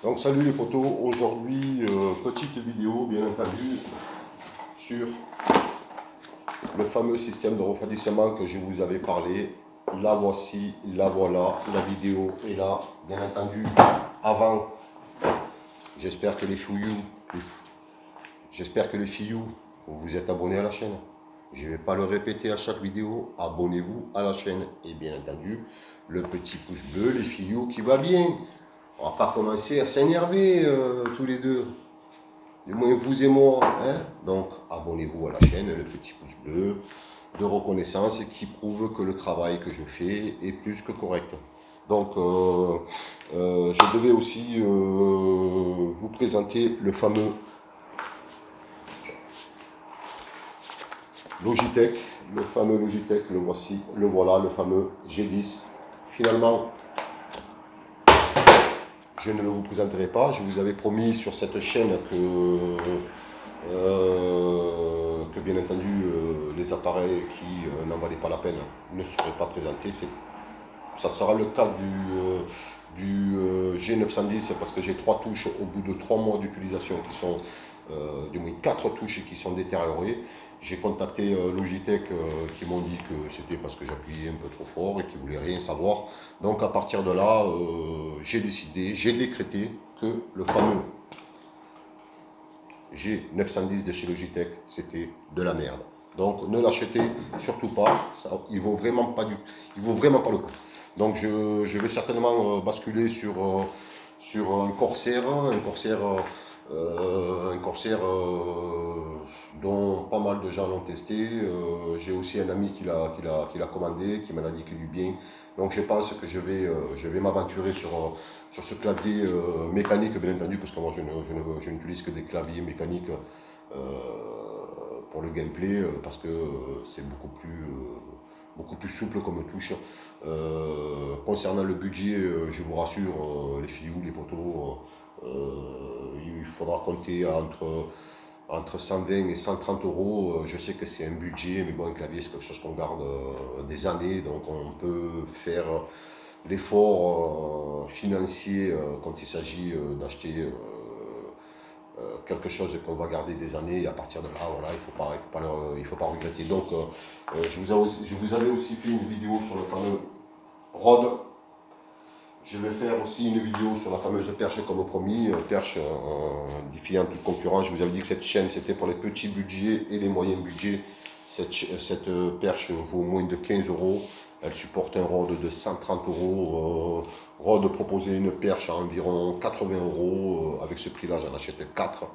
Donc salut les potos, aujourd'hui petite vidéo bien entendu sur le fameux système de refroidissement que je vous avais parlé. La voici, la voilà, la vidéo est là, bien entendu. Avant, j'espère que les fouillous, j'espère que les filles, vous vous êtes abonnés à la chaîne. Je ne vais pas le répéter à chaque vidéo, abonnez-vous à la chaîne et bien entendu le petit pouce bleu, les filles qui va bien. On va pas commencer à s'énerver tous les deux. Du moins vous et moi. Hein. Donc abonnez-vous à la chaîne, le petit pouce bleu de reconnaissance qui prouve que le travail que je fais est plus que correct. Donc je devais aussi vous présenter le fameux Logitech. Le fameux Logitech, le voici, le voilà, le fameux G10. Finalement, je ne le vous présenterai pas. Je vous avais promis sur cette chaîne que bien entendu les appareils qui n'en valaient pas la peine ne seraient pas présentés. Ça sera le cas du G910 parce que j'ai 3 touches au bout de 3 mois d'utilisation qui sont, du moins 4 touches qui sont détériorées. J'ai contacté Logitech qui m'ont dit que c'était parce que j'appuyais un peu trop fort et qu'ils ne voulaient rien savoir. Donc à partir de là, j'ai décidé, j'ai décrété que le fameux G910 de chez Logitech, c'était de la merde. Donc ne l'achetez surtout pas, ça, il vaut vraiment pas le coup. Donc je vais certainement basculer sur un Corsair, dont pas mal de gens l'ont testé. J'ai aussi un ami qui l'a commandé, qui m'en a dit que du bien. Donc je pense que je vais m'aventurer sur ce clavier mécanique, bien entendu, parce que moi je n'utilise que des claviers mécaniques pour le gameplay, parce que c'est beaucoup plus souple comme touche. Concernant le budget, je vous rassure, les filles ou les potos, il faudra compter entre 120 et 130 euros. Je sais que c'est un budget, mais bon, un clavier, c'est quelque chose qu'on garde des années, donc on peut faire l'effort financier quand il s'agit d'acheter quelque chose qu'on va garder des années, et à partir de là, voilà, il faut pas regretter. Donc, je vous avais aussi fait une vidéo sur le fameux Rode. Je vais faire aussi une vidéo sur la fameuse perche comme promis, perche défiant toute concurrence. Je vous avais dit que cette chaîne c'était pour les petits budgets et les moyens budgets. Cette perche vaut moins de 15 euros. Elle supporte un rod de 130 euros. Rod proposait une perche à environ 80 euros. Avec ce prix-là, j'en achète 4.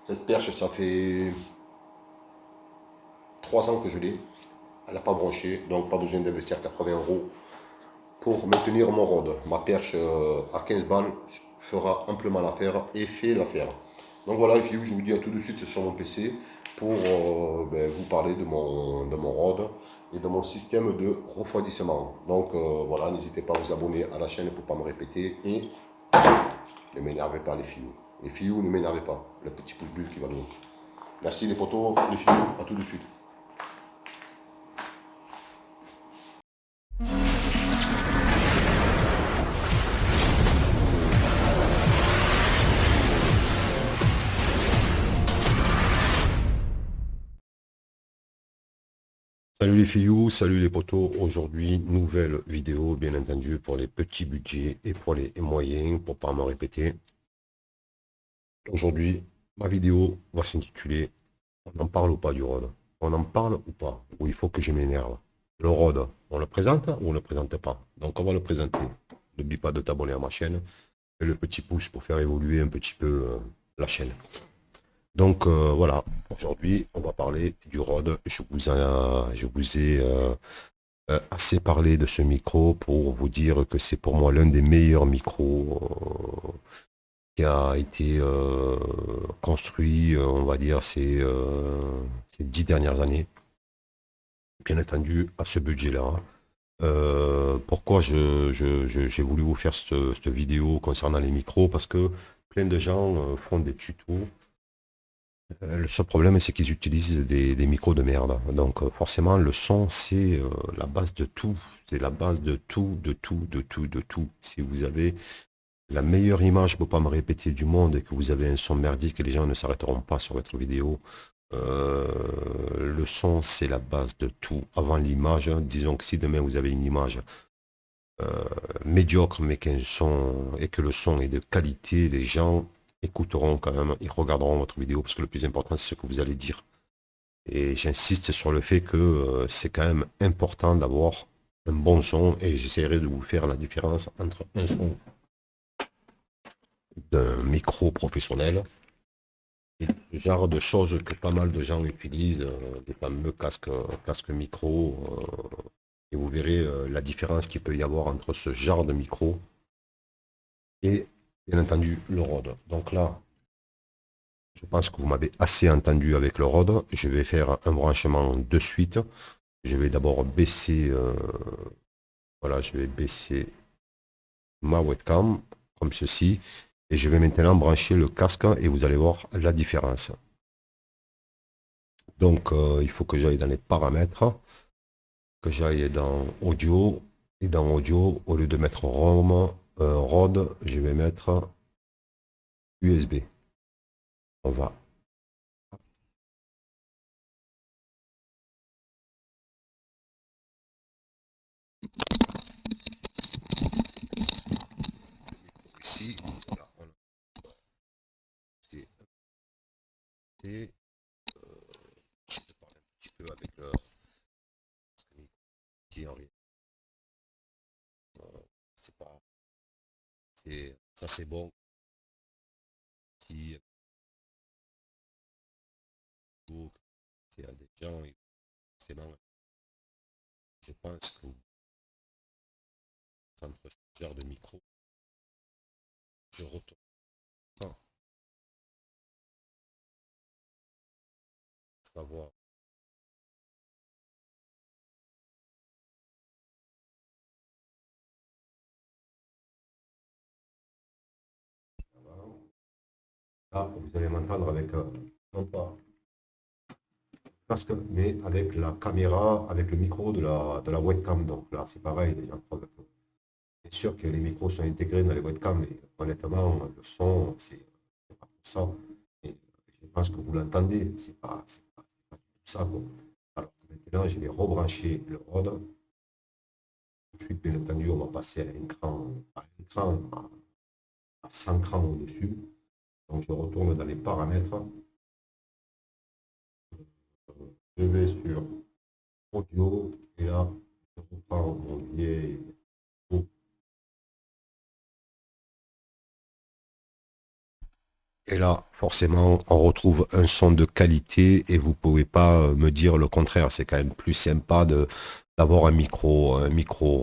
Cette perche, ça fait 3 ans que je l'ai. Elle n'a pas branché, donc pas besoin d'investir 80 euros pour maintenir mon rod. Ma perche à 15 balles fera amplement l'affaire et fait l'affaire. Donc voilà les filles, je vous dis à tout de suite sur mon PC pour vous parler de mon rod et de mon système de refroidissement. Donc voilà, n'hésitez pas à vous abonner à la chaîne pour ne pas me répéter et ne m'énervez pas les filles. Les filles, ne m'énervez pas, le petit pouce bleu qui va bien. Merci les potos, les filles, à tout de suite. Salut les filles, salut les potos. Aujourd'hui, nouvelle vidéo, bien entendu, pour les petits budgets et pour les moyens, pour ne pas me répéter. Aujourd'hui, ma vidéo va s'intituler On en parle ou pas du ROD? On en parle ou pas? Ou il faut que je m'énerve? Le ROD, on le présente ou on ne le présente pas? Donc on va le présenter. N'oublie pas de t'abonner à ma chaîne et le petit pouce pour faire évoluer un petit peu la chaîne. Donc voilà, aujourd'hui on va parler du Rode. Je vous ai assez parlé de ce micro pour vous dire que c'est pour moi l'un des meilleurs micros qui a été construit, on va dire, ces 10 dernières années. Bien entendu, à ce budget-là. Pourquoi j'ai voulu vous faire cette vidéo concernant les micros? Parce que plein de gens font des tutos. Le seul problème, c'est qu'ils utilisent des micros de merde. Donc forcément, le son, c'est la base de tout. C'est la base de tout, de tout, de tout, de tout. Si vous avez la meilleure image pour pas me répéter du monde et que vous avez un son merdique et les gens ne s'arrêteront pas sur votre vidéo. Le son, c'est la base de tout. Avant l'image, disons que si demain vous avez une image médiocre, mais qu'un son et que le son est de qualité, les gens écouteront quand même, ils regarderont votre vidéo parce que le plus important, c'est ce que vous allez dire. Et j'insiste sur le fait que c'est quand même important d'avoir un bon son et j'essaierai de vous faire la différence entre un son d'un micro professionnel et ce genre de choses que pas mal de gens utilisent, des fameux casques micro. Et vous verrez la différence qu'il peut y avoir entre ce genre de micro et bien entendu le Rode. Donc là, je pense que vous m'avez assez entendu avec le Rode. Je vais faire un branchement de suite. Je vais d'abord baisser, voilà, je vais baisser ma webcam comme ceci. Et je vais maintenant brancher le casque et vous allez voir la différence. Donc, il faut que j'aille dans les paramètres, que j'aille dans audio. Et dans audio, au lieu de mettre Rode, je vais mettre USB. On va ici, voilà, on a et, je te parle un petit peu avec le qui en c'est pas, c'est ça c'est bon. Si c'est à des gens, c'est bon. Je pense que entre ce genre de micro, je retourne pas savoir. Là, vous allez m'entendre avec non pas casque, mais avec la caméra, avec le micro de la webcam. Donc là, c'est pareil, les gens c'est sûr que les micros sont intégrés dans les webcams, mais honnêtement, le son, c'est pas tout ça. Et je pense que vous l'entendez, c'est pas tout ça, quoi. Alors que maintenant, je vais rebrancher le Rode. Tout de suite, bien entendu, on va passer à 100 crans au-dessus. Donc, je retourne dans les paramètres. Je vais sur audio et là, je reprends mon vieil. Et là, forcément, on retrouve un son de qualité et vous pouvez pas me dire le contraire. C'est quand même plus sympa d'avoir un micro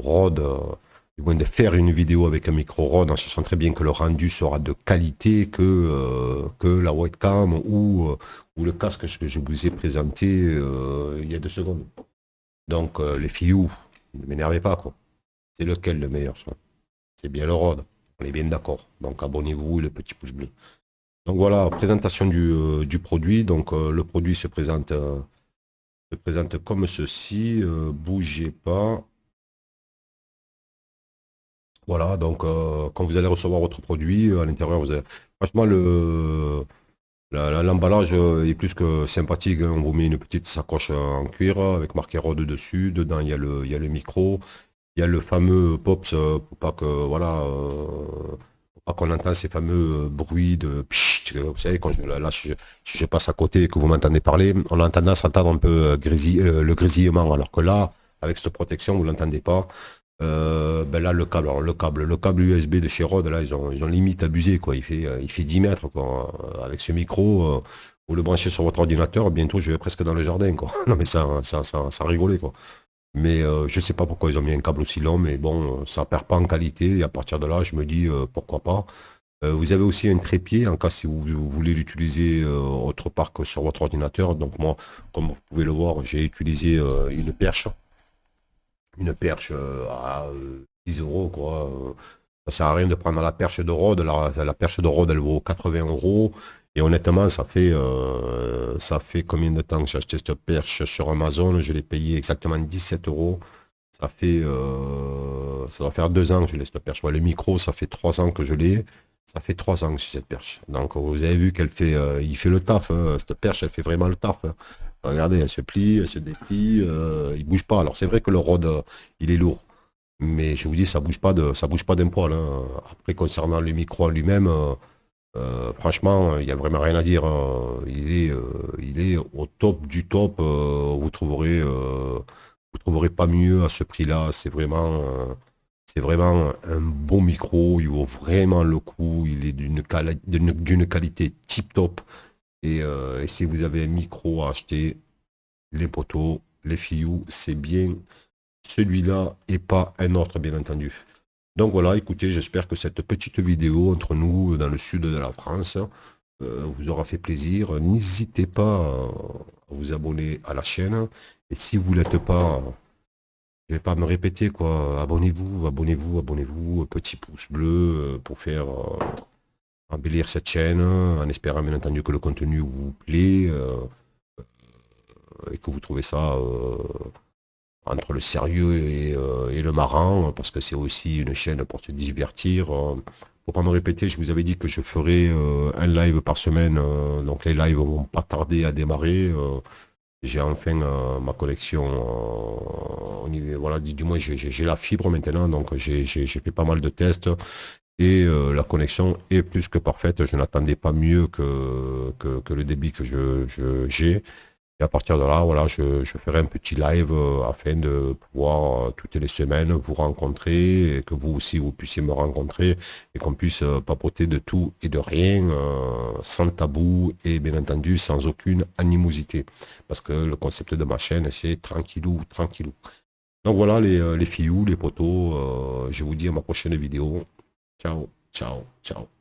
Rode, du moins de faire une vidéo avec un micro Rode en sachant très bien que le rendu sera de qualité que la webcam ou le casque que je vous ai présenté il y a 2 secondes. Donc, les filles, ne m'énervez pas, quoi. C'est lequel le meilleur son? C'est bien le Rode. On est bien d'accord. Donc, abonnez-vous et le petit pouce bleu. Donc voilà, présentation du produit. Donc le produit se présente comme ceci. Bougez pas. Voilà, donc quand vous allez recevoir votre produit, à l'intérieur, vous avez... Franchement, l'emballage est plus que sympathique, hein. On vous met une petite sacoche en cuir avec marqué Rode dessus. Dedans, il y a le micro. Il y a le fameux POPS pour pas que, voilà, pour pas qu'on entende ces fameux bruits de pchit, vous savez, quand là, je passe à côté et que vous m'entendez parler, on a tendance à entendre un peu le grésillement, alors que là, avec cette protection, vous l'entendez pas. Ben là, le câble USB de chez Rode, là, ils ont limite abusé, quoi. Il fait 10 mètres, quoi. Avec ce micro, vous le branchez sur votre ordinateur, bientôt, je vais presque dans le jardin, quoi. Non, mais ça rigolait, quoi. Mais je sais pas pourquoi ils ont mis un câble aussi long, mais bon, ça perd pas en qualité. Et à partir de là, je me dis pourquoi pas. Vous avez aussi un trépied en cas si vous voulez l'utiliser autre part que sur votre ordinateur. Donc moi, comme vous pouvez le voir, j'ai utilisé une perche à 10 euros, quoi. Ça sert à rien de prendre la perche de Rode. La perche de Rode, elle vaut 80 euros. Et honnêtement, ça fait combien de temps que j'ai acheté cette perche sur Amazon? Je l'ai payé exactement 17 euros. Ça ça doit faire 2 ans que je l'ai cette perche. Ouais, le micro, ça fait 3 ans que je l'ai. Ça fait 3 ans que j'ai cette perche. Donc vous avez vu qu'elle fait, il fait le taf, hein. Cette perche, elle fait vraiment le taf, hein. Regardez, elle se plie, elle se déplie, il bouge pas. Alors c'est vrai que le rod, il est lourd. Mais je vous dis, ça bouge pas d'un poil, hein. Après, concernant le micro en lui-même, franchement, il n'y a vraiment rien à dire, hein. Il est au top du top. Vous trouverez pas mieux à ce prix-là. C'est vraiment un bon micro. Il vaut vraiment le coup. Il est d'une qualité tip top. Et si vous avez un micro à acheter, les poteaux, les filous, c'est bien celui-là et pas un autre, bien entendu. Donc voilà, écoutez, j'espère que cette petite vidéo entre nous dans le sud de la France vous aura fait plaisir. N'hésitez pas à vous abonner à la chaîne. Et si vous ne l'êtes pas, je vais pas me répéter quoi. Abonnez-vous, abonnez-vous, abonnez-vous. Petit pouce bleu pour faire embellir cette chaîne, en espérant bien entendu que le contenu vous plaît et que vous trouvez ça entre le sérieux et le marrant, parce que c'est aussi une chaîne pour se divertir. Faut pas me répéter, je vous avais dit que je ferais un live par semaine, donc les lives vont pas tarder à démarrer. J'ai enfin ma collection, voilà, du moins j'ai la fibre maintenant, donc j'ai fait pas mal de tests et la connexion est plus que parfaite. Je n'attendais pas mieux que le débit que j'ai. Et à partir de là, voilà, je ferai un petit live afin de pouvoir toutes les semaines vous rencontrer et que vous aussi vous puissiez me rencontrer et qu'on puisse papoter de tout et de rien, sans tabou et bien entendu sans aucune animosité. Parce que le concept de ma chaîne, c'est tranquillou, tranquillou. Donc voilà les filous, les potos, je vous dis à ma prochaine vidéo. Ciao, ciao, ciao.